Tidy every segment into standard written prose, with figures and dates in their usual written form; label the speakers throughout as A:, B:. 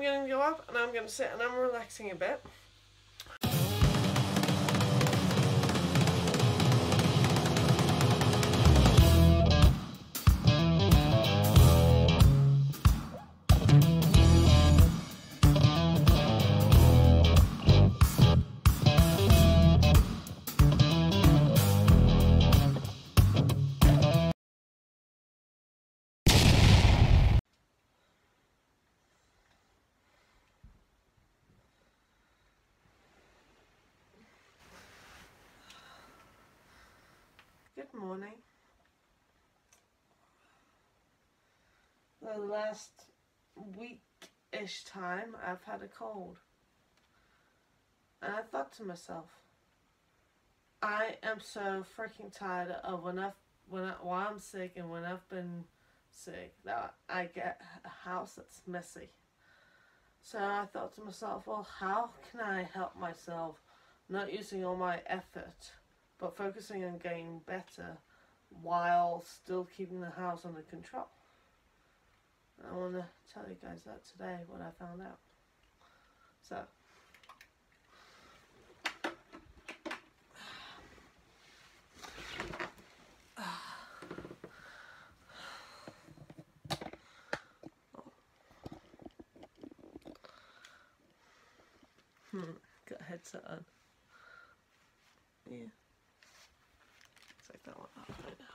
A: going to go up and I'm going to sit and I'm relaxing a bit. Good morning. The last week-ish time I've had a cold. And I thought to myself, I am so freaking tired of while I'm sick and when I've been sick that I get a house that's messy. So I thought to myself, well, how can I help myself not using all my effort but focusing on getting better while still keeping the house under control? I want to tell you guys that today, what I found out. So, got a headset on. Yeah. Take that one off right now.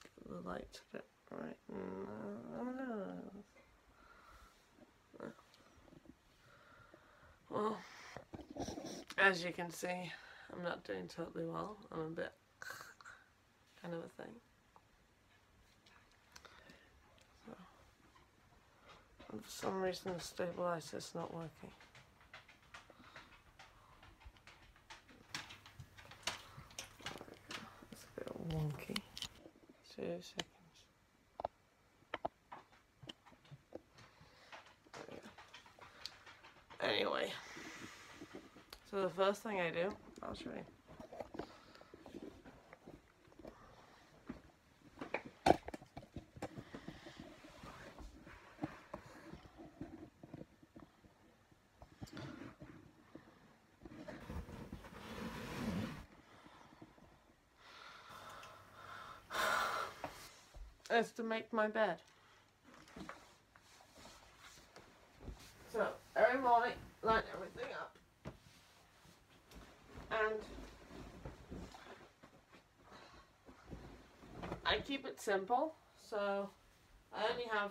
A: Get the light bit right now. Well, as you can see, I'm not doing totally well. I'm a bit kind of a thing. So, and for some reason the stabilizer's not working. It's a bit wonky. 2 seconds. Anyway, so the first thing I do, I'll show you. Is to make my bed. So every morning, line everything up, and I keep it simple. So I only have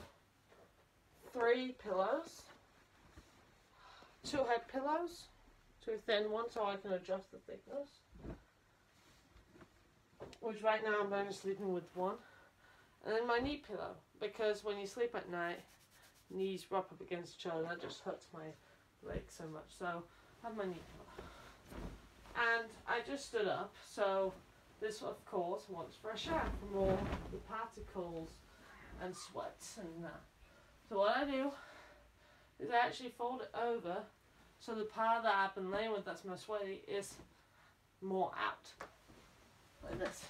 A: 3 pillows, 2 head pillows, 2 thin ones so I can adjust the thickness. Which right now I'm only sleeping with 1. And then my knee pillow, because when you sleep at night, knees rub up against each other, that just hurts my legs so much. So I have my knee pillow. And I just stood up, so this of course wants fresh air from all the particles and sweats and that. So what I do is I actually fold it over so the part that I've been laying with that's most sweaty is more out. Like this.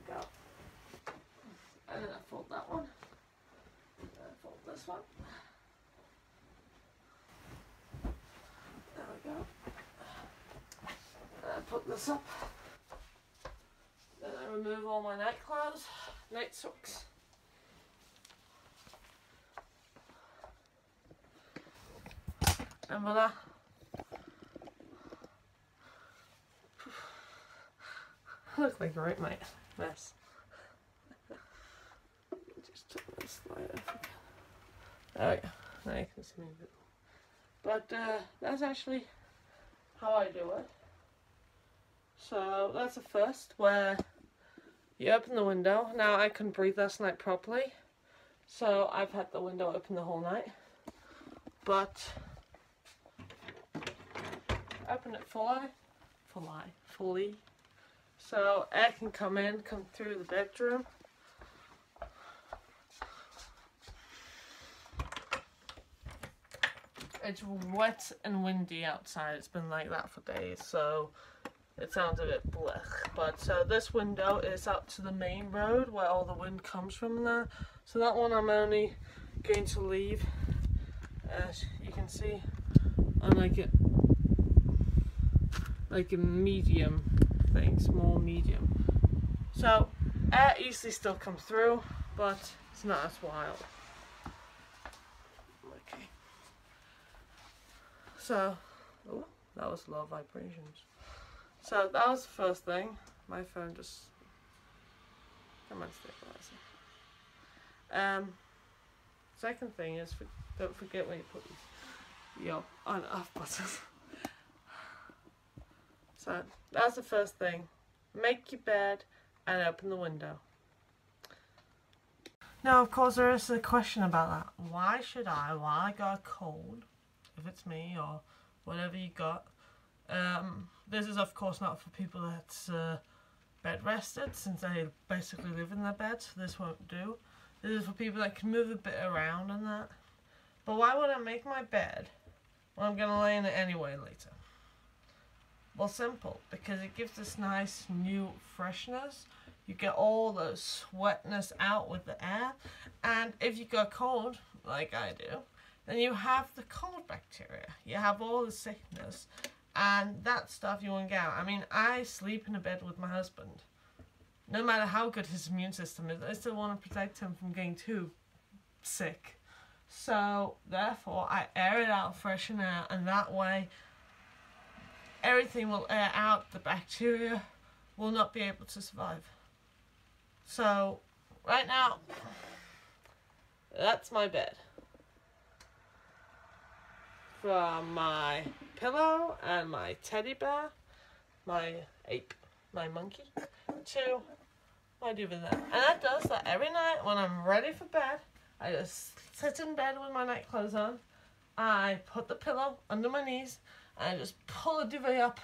A: Go. And then I fold that one. And I fold this one. There we go. And I put this up. Then I remove all my night clothes, night socks. And voila. I look like a right mess. Just took this light off. There we go. Now you can see me a bit. But that's actually how I do it. So that's the first, where you open the window. Now I couldn't breathe last night properly, so I've had the window open the whole night. But open it fully, so air can come through the bedroom. It's wet and windy outside. It's been like that for days, so it sounds a bit blech. But so this window is out to the main road where all the wind comes from there. So that one I'm only going to leave, as you can see, on like a medium thing, small medium. So air easily still comes through, but it's not as wild. Okay. So, oh, that was low vibrations. So that was the first thing. My phone just, come on, stabilizer. Second thing is, don't forget where you put your on and off buttons. So that's the first thing. Make your bed and open the window. Now, of course, there is a question about that. Why should I, while I got a cold, if it's me or whatever you got, this is of course not for people that's bed rested, since they basically live in their bed, so this won't do. This is for people that can move a bit around and that. But why would I make my bed when I'm going to lay in it anyway later? Well, simple, because it gives this nice new freshness. You get all the sweatness out with the air, and if you got cold, like I do, then you have the cold bacteria. You have all the sickness, and that stuff you won't get out. I mean, I sleep in a bed with my husband. No matter how good his immune system is, I still want to protect him from getting too sick. So, therefore, I air it out, freshen air, and that way, everything will air out. The bacteria will not be able to survive. So, right now, that's my bed. From my pillow and my teddy bear, my ape, my monkey, to my duvet there. And that does that every night when I'm ready for bed. I just sit in bed with my night clothes on. I put the pillow under my knees and I just pull the duvet up,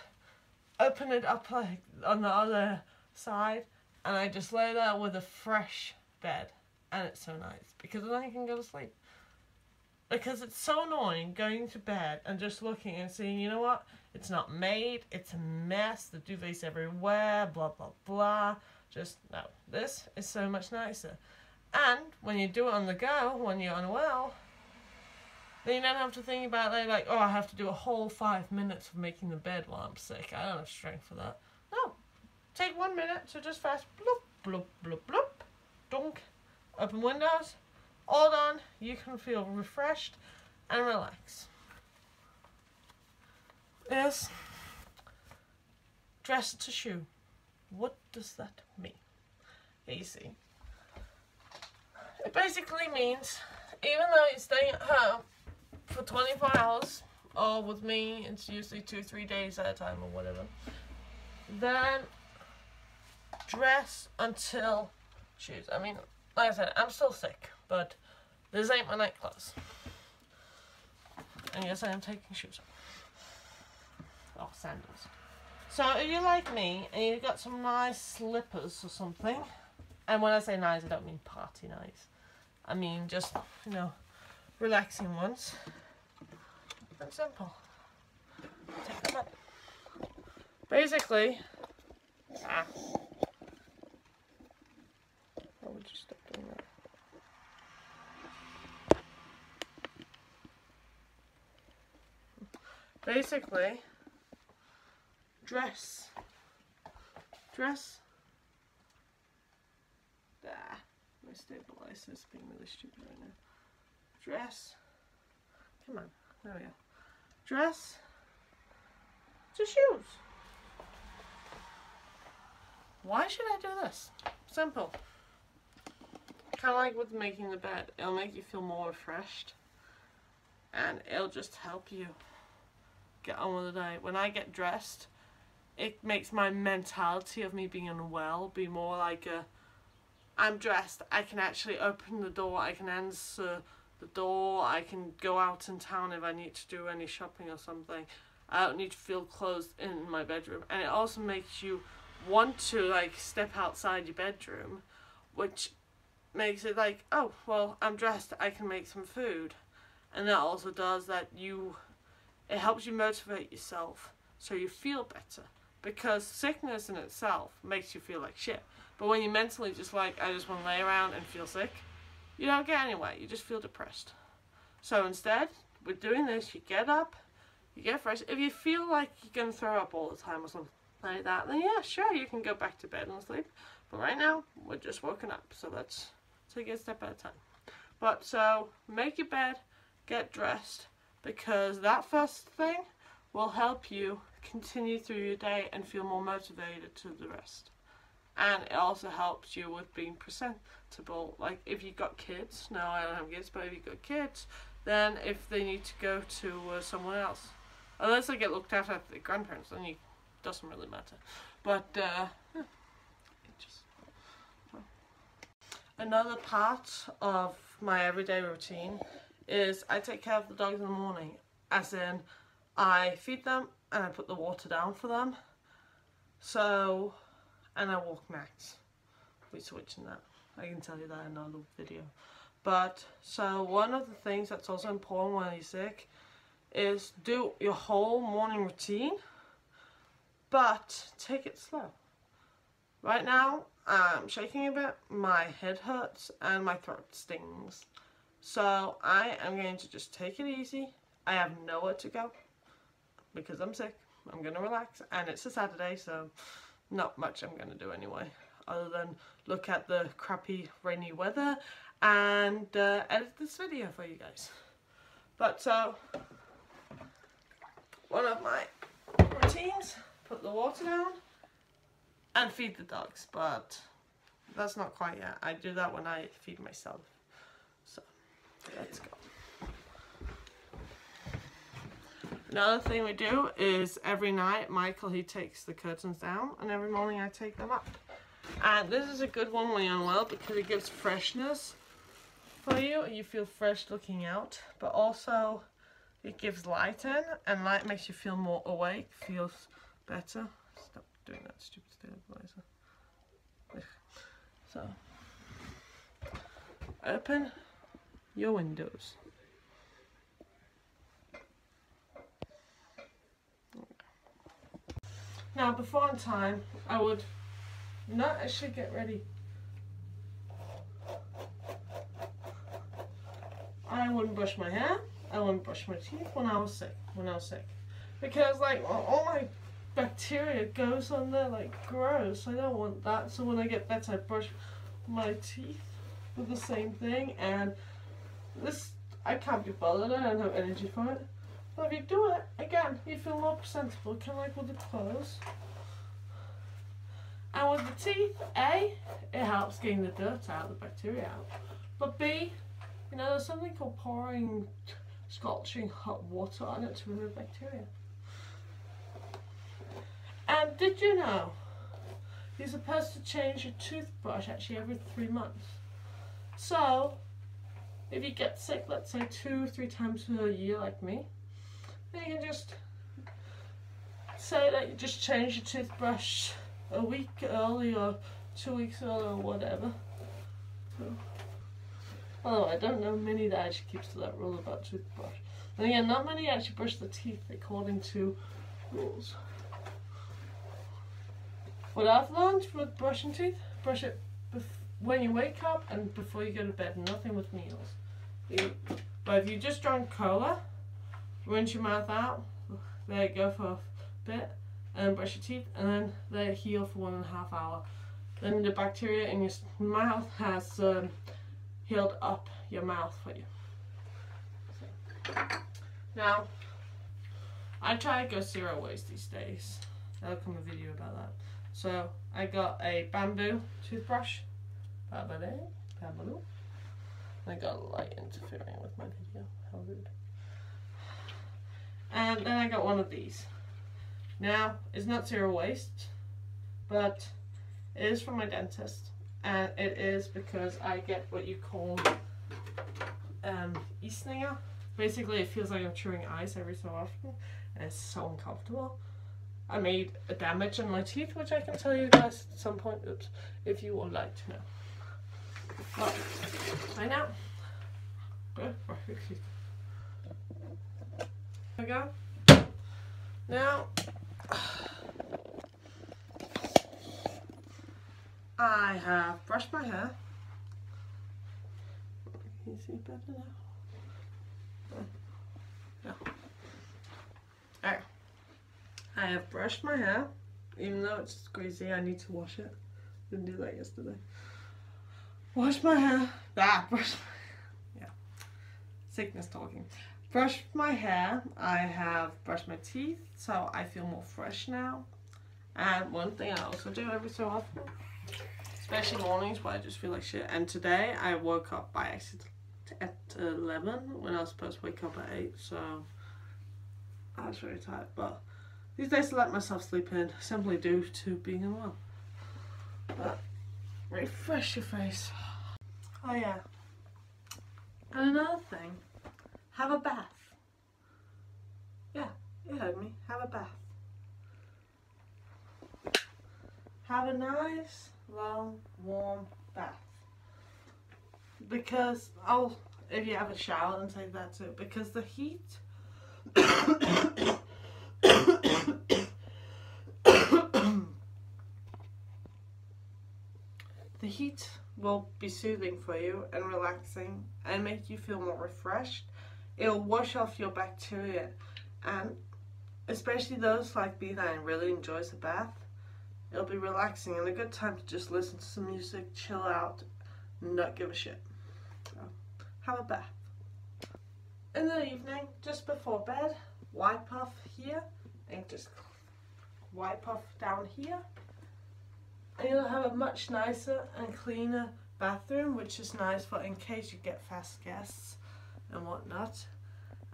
A: open it up like on the other side, and I just lay there with a fresh bed. And it's so nice because then I can go to sleep. Because it's so annoying going to bed and just looking and seeing, you know what, it's not made, it's a mess, the duvet's everywhere, blah blah blah. Just, no, this is so much nicer. And when you do it on the go, when you're unwell, then you don't have to think about it like, oh, I have to do a whole 5 minutes of making the bed while I'm sick. I don't have strength for that. No. Take 1 minute to just fast bloop, bloop, bloop, bloop, dunk, open windows, all done. You can feel refreshed and relax. Yes. Dress to shoe. What does that mean? You see. It basically means, even though you're staying at home for 24 hours, or with me, it's usually 2-3 days at a time or whatever, then dress until shoes. I mean, like I said, I'm still sick, but this ain't my night clothes. And yes, I am taking shoes off. Oh, sandals. So if you're like me and you've got some nice slippers or something, and when I say nice, I don't mean party nice. I mean just, you know, relaxing ones. And simple. Take them up. Basically, I would just stop doing that. Basically, dress. My stabilizer is being really stupid right now. Dress. Come on. There we go. Dress to shoes. Why should I do this? Simple. Kind of like with making the bed. It'll make you feel more refreshed. And it'll just help you get on with the day. When I get dressed, it makes my mentality of me being unwell be more like a, I'm dressed, I can actually open the door, I can answer the door, I can go out in town if I need to do any shopping or something. I don't need to feel closed in my bedroom. And it also makes you want to like step outside your bedroom, which makes it like, oh, well, I'm dressed, I can make some food. And that also does that it helps you motivate yourself so you feel better. because sickness in itself makes you feel like shit. But when you're mentally just like, I just want to lay around and feel sick, you don't get anywhere. You just feel depressed. So instead, with doing this, you get up, you get fresh. If you feel like you're going to throw up all the time or something like that, then yeah, sure, you can go back to bed and sleep. But right now, we're just woken up. So let's take it a step at a time. But so, make your bed, get dressed, because that first thing will help you continue through your day and feel more motivated to the rest. And it also helps you with being presentable. Like if you've got kids, no, I don't have kids, but if you've got kids, then if they need to go to someone else, unless they get looked after at the grandparents, then it doesn't really matter. But another part of my everyday routine is I take care of the dogs in the morning, as in I feed them and I put the water down for them. So, and I walk Max. We're switching that. I can tell you that in another video. But, so one of the things that's also important when you're sick is do your whole morning routine, but take it slow. Right now, I'm shaking a bit, my head hurts, and my throat stings. So I am going to just take it easy. I have nowhere to go because I'm sick. I'm going to relax, and it's a Saturday, so not much I'm going to do anyway, other than look at the crappy rainy weather and edit this video for you guys. But so, one of my routines, put the water down and feed the dogs, but that's not quite yet. I do that when I feed myself. So, let's go. Another thing we do is every night Michael, he takes the curtains down, and every morning I take them up. And this is a good one when you're unwell because it gives freshness for you. You feel fresh looking out, but also it gives light in, and light makes you feel more awake, feels better. Stop doing that stupid stabilizer. So, open your windows. Now, before on time, I would not actually get ready. I wouldn't brush my hair. I wouldn't brush my teeth when I was sick. Because like all my bacteria goes on there like gross. I don't want that. So when I get better, I brush my teeth with the same thing. And this, I can't be bothered. I don't have energy for it. But if you do it, again, you feel more presentable, kind of like with the clothes. And with the teeth, A, it helps getting the dirt out, the bacteria out. But B, you know, there's something called pouring scorching hot water on it to remove bacteria. And did you know you're supposed to change your toothbrush actually every 3 months? So, if you get sick, let's say 2 or 3 times a year like me, then you can just say that you just change your toothbrush a week early or 2 weeks early or whatever. Although I don't know many that actually keeps to that rule about toothbrush. And again, not many actually brush their teeth according to rules. What I've learned with brushing teeth, brush it when you wake up and before you go to bed, nothing with meals. But if you just drank cola, rinse your mouth out, let it go for a bit, and then brush your teeth, and then let it heal for 1.5 hours. Then the bacteria in your mouth has healed up your mouth for you. Now, I try to go 0 waste these days. There'll come a video about that. So, I got a bamboo toothbrush. Bamboo. I got a light interfering with my video. How rude. And then I got one of these. Now, it's not 0 waste, but it is from my dentist. And it is because I get what you call Eastninger. Basically, it feels like I'm chewing ice every so often, and it's so uncomfortable. I made a damage in my teeth, which I can tell you guys at some point, oops, if you would like to know. Well, right now, there we go. Now, I have brushed my hair. Can you see better now? Yeah. Alright. I have brushed my hair. Even though it's greasy, I need to wash it. Didn't do that yesterday. Wash my hair. Brush my yeah. Sickness talking. Brushed my hair. I have brushed my teeth, so I feel more fresh now. And one thing I also do every so often, especially mornings where I just feel like shit. And today I woke up by accident at 11 when I was supposed to wake up at 8, so I was very tired. But these days I let myself sleep in simply due to being unwell. But refresh your face. Oh yeah. And another thing, have a bath. Yeah, you heard me. Have a bath. Have a nice, long, warm bath. Because, if you have a shower, then take that too. Because the heat the heat will be soothing for you and relaxing and make you feel more refreshed. It'll wash off your bacteria, and especially those like me that really enjoys a bath, it'll be relaxing and a good time to just listen to some music, chill out, and not give a shit. So, have a bath. In the evening, just before bed, wipe off here and just wipe off down here. And you'll have a much nicer and cleaner bathroom, which is nice for in case you get fast guests and whatnot.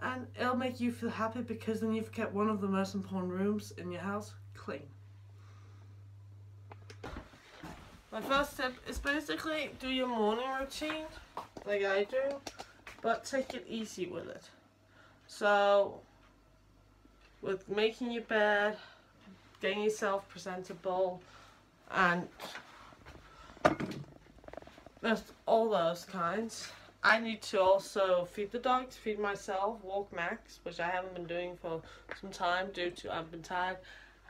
A: And it'll make you feel happy because then you've kept one of the most important rooms in your house clean. My first tip is basically do your morning routine like I do, but take it easy with it. So, with making your bed, getting yourself presentable, and just all those kinds. I need to also feed the dogs, feed myself, walk Max, which I haven't been doing for some time due to I've been tired,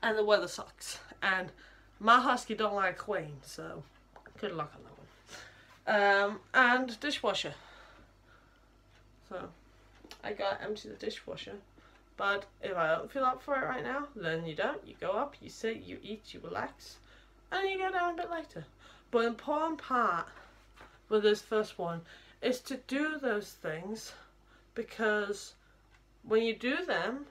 A: and the weather sucks. And my husky don't like clean, so good luck on that one. And dishwasher. So I gotta empty the dishwasher. But if I don't feel up for it right now, then you don't. You go up, you sit, you eat, you relax, and you go down a bit later. But an important part with this first one is to do those things, because when you do them,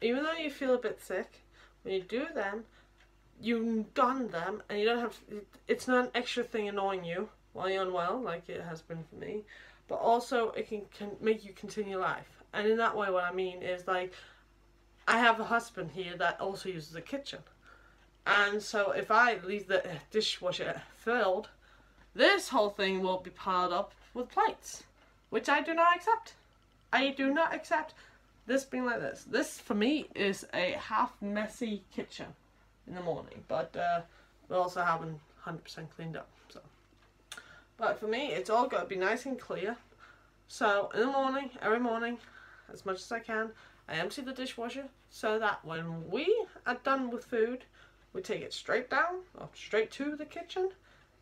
A: even though you feel a bit sick, when you do them, you've done them, and you don't have to, it's not an extra thing annoying you while you're unwell, like it has been for me, but also it can make you continue life. And in that way, what I mean is, like, I have a husband here that also uses the kitchen. And so if I leave the dishwasher filled, this whole thing will be piled up with plates, which I do not accept. I do not accept this being like this. This, for me, is a half messy kitchen in the morning, but we're also having 100% cleaned up. So, but for me, it's all got to be nice and clear. So in the morning, every morning, as much as I can, I empty the dishwasher so that when we are done with food, we take it straight down or straight to the kitchen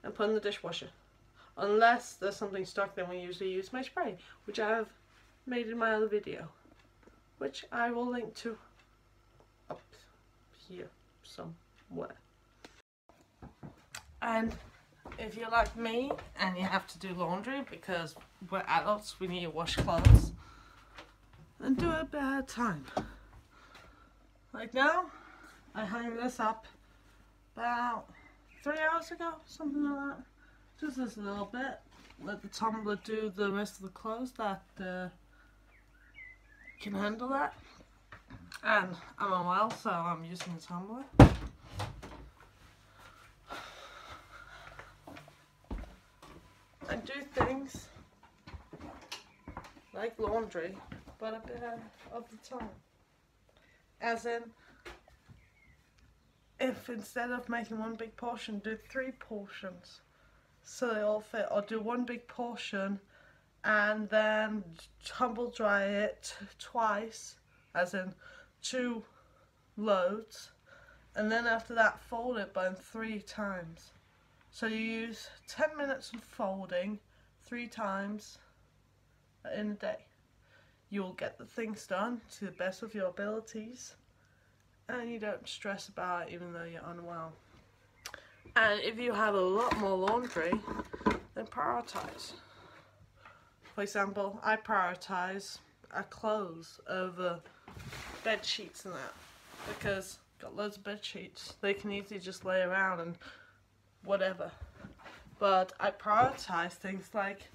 A: and put in the dishwasher. Unless there's something stuck, then we usually use my spray, which I have made in my other video, which I will link to up here somewhere. And if you're like me and you have to do laundry because we're adults, we need to wash clothes, then do it a bit at a time. Like now, I hung this up about 3 hours ago, something like that. Just this little bit. Let the tumbler do the rest of the clothes that can handle that. And I'm unwell, so I'm using the tumbler. And do things like laundry, but a bit of the time. As in, if instead of making one big portion, do 3 portions so they all fit, or do 1 big portion and then tumble dry it twice, as in 2 loads, and then after that fold it by 3 times So you use 10 minutes of folding 3 times in a day. You will get the things done to the best of your abilities, and you don't stress about it even though you're unwell. And if you have a lot more laundry, then prioritize. For example, I prioritize clothes over bed sheets and that, because I've got loads of bed sheets. They can easily just lay around and whatever. But I prioritize things like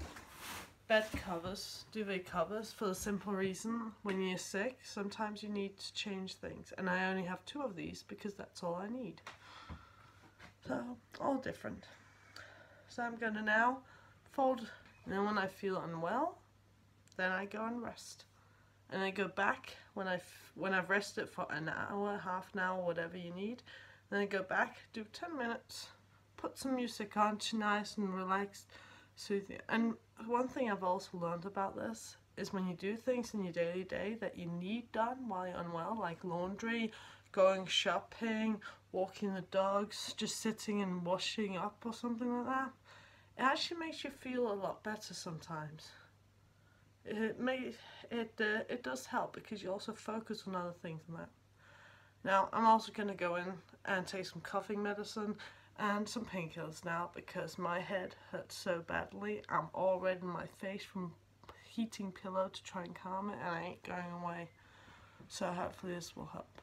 A: bed covers, duvet covers, for the simple reason when you're sick, sometimes you need to change things, and I only have 2 of these because that's all I need. So, all different. So I'm going to now fold, and then when I feel unwell, then I go and rest. And I go back when I've rested for an hour, half an hour, whatever you need. Then I go back, do 10 minutes, put some music on to nice and relaxed, soothing. And one thing I've also learned about this is when you do things in your daily day that you need done while you're unwell, like laundry, going shopping, walking the dogs, just sitting and washing up or something like that, it actually makes you feel a lot better sometimes. It does help because you also focus on other things than that. Now I'm also going to go in and take some coughing medicine and some painkillers now because my head hurts so badly. I'm all red in my face from heating pillow to try and calm it, and I ain't going away. So hopefully this will help.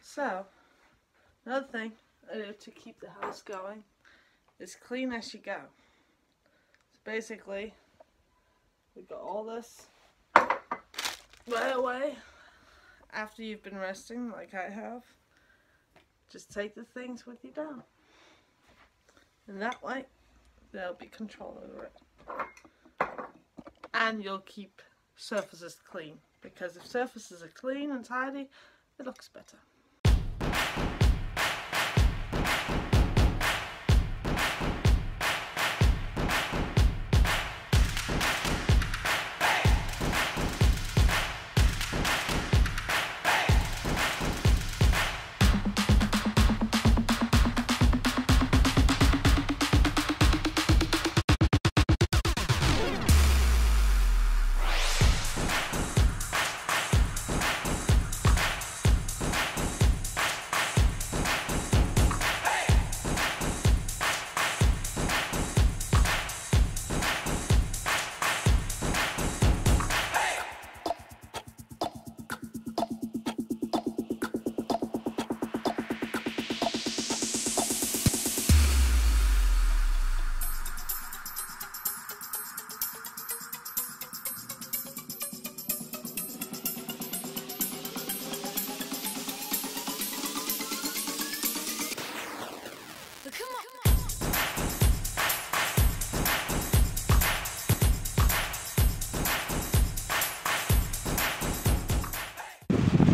A: So another thing I do to keep the house going is clean as you go. So basically, we've got all this right away after you've been resting like I have. Just take the things with you down, and that way there'll be control over it, and you'll keep surfaces clean, because if surfaces are clean and tidy, it looks better.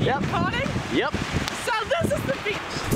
B: Yep.
A: Recording?
B: Yep.
A: So this is the beach.